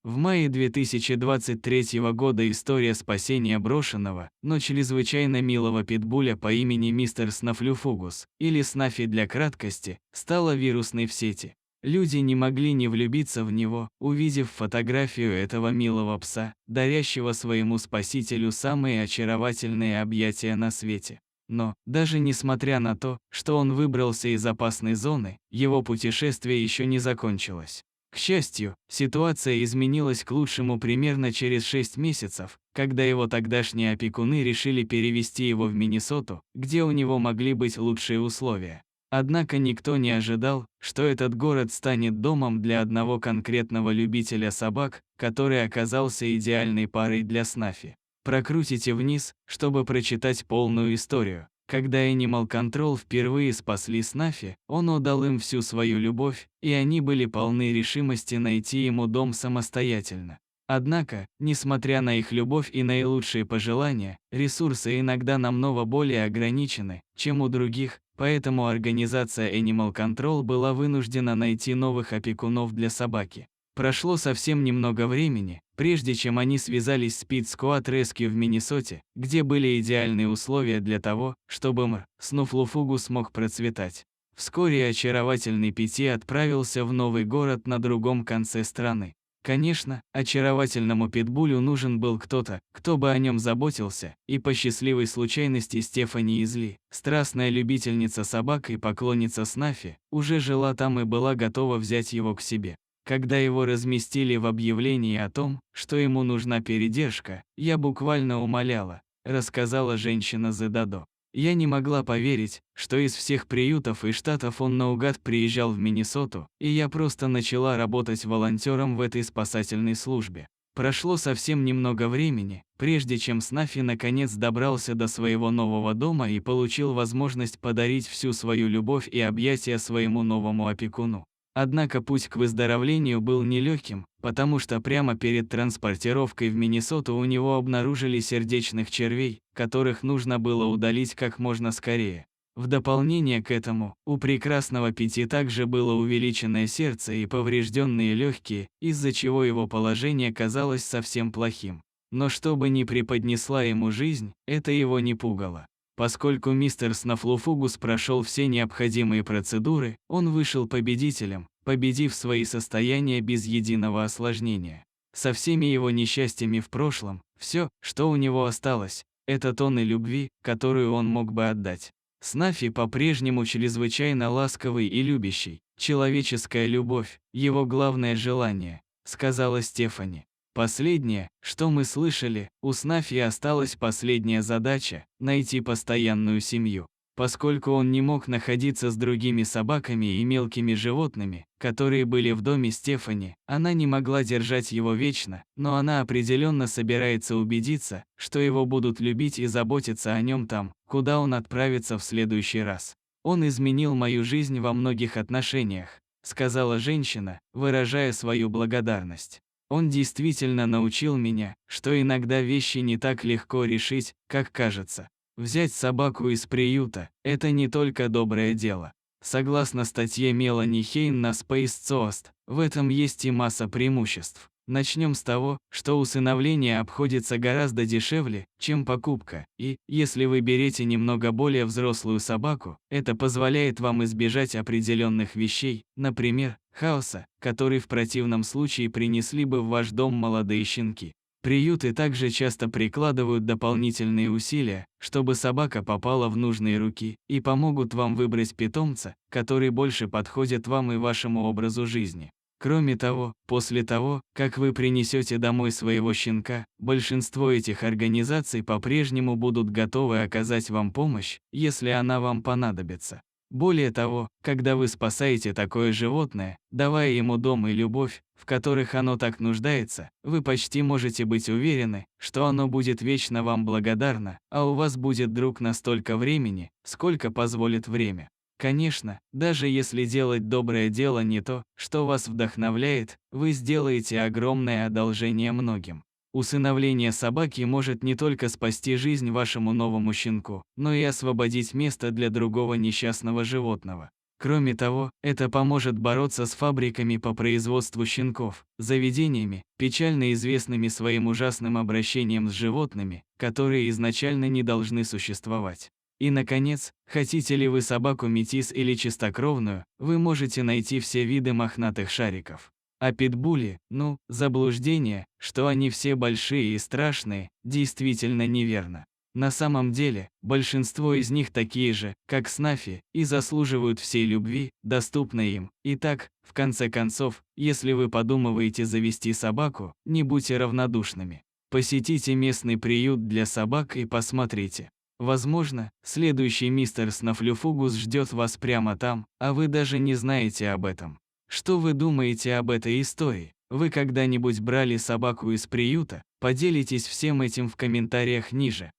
В мае 2023 года история спасения брошенного, но чрезвычайно милого питбуля по имени мистер Снафлюфугус, или Снафи для краткости, стала вирусной в сети. Люди не могли не влюбиться в него, увидев фотографию этого милого пса, дарящего своему спасителю самые очаровательные объятия на свете. Но, даже несмотря на то, что он выбрался из опасной зоны, его путешествие еще не закончилось. К счастью, ситуация изменилась к лучшему примерно через 6 месяцев, когда его тогдашние опекуны решили перевести его в Миннесоту, где у него могли быть лучшие условия. Однако никто не ожидал, что этот город станет домом для одного конкретного любителя собак, который оказался идеальной парой для Снафи. Прокрутите вниз, чтобы прочитать полную историю. Когда Animal Control впервые спасли Снафи, он отдал им всю свою любовь, и они были полны решимости найти ему дом самостоятельно. Однако, несмотря на их любовь и наилучшие пожелания, ресурсы иногда намного более ограничены, чем у других, поэтому организация Animal Control была вынуждена найти новых опекунов для собаки. Прошло совсем немного времени, прежде чем они связались с Pit Squad Rescue в Миннесоте, где были идеальные условия для того, чтобы Снафлюфугус смог процветать. Вскоре очаровательный Пити отправился в новый город на другом конце страны. Конечно, очаровательному питбулю нужен был кто-то, кто бы о нем заботился, и по счастливой случайности Стефани Изли, страстная любительница собак и поклонница Снафи, уже жила там и была готова взять его к себе. Когда его разместили в объявлении о том, что ему нужна передержка, я буквально умоляла, рассказала женщина Зедадо. Я не могла поверить, что из всех приютов и штатов он наугад приезжал в Миннесоту, и я просто начала работать волонтером в этой спасательной службе. Прошло совсем немного времени, прежде чем Снафи наконец добрался до своего нового дома и получил возможность подарить всю свою любовь и объятия своему новому опекуну. Однако путь к выздоровлению был нелегким, потому что прямо перед транспортировкой в Миннесоту у него обнаружили сердечных червей, которых нужно было удалить как можно скорее. В дополнение к этому, у прекрасного Пити также было увеличенное сердце и поврежденные легкие, из-за чего его положение казалось совсем плохим. Но что бы ни преподнесла ему жизнь, это его не пугало. Поскольку мистер Снафлюфугус прошел все необходимые процедуры, он вышел победителем, победив свои состояния без единого осложнения. Со всеми его несчастьями в прошлом, все, что у него осталось, это тонны любви, которую он мог бы отдать. Снафи по-прежнему чрезвычайно ласковый и любящий, человеческая любовь, его главное желание, сказала Стефани. Последнее, что мы слышали, у Снафи осталась последняя задача – найти постоянную семью. Поскольку он не мог находиться с другими собаками и мелкими животными, которые были в доме Стефани, она не могла держать его вечно, но она определенно собирается убедиться, что его будут любить и заботиться о нем там, куда он отправится в следующий раз. «Он изменил мою жизнь во многих отношениях», – сказала женщина, выражая свою благодарность. Он действительно научил меня, что иногда вещи не так легко решить, как кажется. Взять собаку из приюта – это не только доброе дело. Согласно статье Мелани Хейн на Space Coast, в этом есть и масса преимуществ. Начнем с того, что усыновление обходится гораздо дешевле, чем покупка, и, если вы берете немного более взрослую собаку, это позволяет вам избежать определенных вещей, например, хаоса, который в противном случае принесли бы в ваш дом молодые щенки. Приюты также часто прикладывают дополнительные усилия, чтобы собака попала в нужные руки, и помогут вам выбрать питомца, который больше подходит вам и вашему образу жизни. Кроме того, после того, как вы принесете домой своего щенка, большинство этих организаций по-прежнему будут готовы оказать вам помощь, если она вам понадобится. Более того, когда вы спасаете такое животное, давая ему дом и любовь, в которых оно так нуждается, вы почти можете быть уверены, что оно будет вечно вам благодарно, а у вас будет друг на столько времени, сколько позволит время. Конечно, даже если делать доброе дело не то, что вас вдохновляет, вы сделаете огромное одолжение многим. Усыновление собаки может не только спасти жизнь вашему новому щенку, но и освободить место для другого несчастного животного. Кроме того, это поможет бороться с фабриками по производству щенков, заведениями, печально известными своим ужасным обращением с животными, которые изначально не должны существовать. И, наконец, хотите ли вы собаку метис или чистокровную, вы можете найти все виды мохнатых шариков. А питбули, заблуждение, что они все большие и страшные, действительно неверно. На самом деле, большинство из них такие же, как Снаффи, и заслуживают всей любви, доступной им. Итак, в конце концов, если вы подумываете завести собаку, не будьте равнодушными. Посетите местный приют для собак и посмотрите. Возможно, следующий мистер Снафлюфугус ждет вас прямо там, а вы даже не знаете об этом. Что вы думаете об этой истории? Вы когда-нибудь брали собаку из приюта? Поделитесь всем этим в комментариях ниже.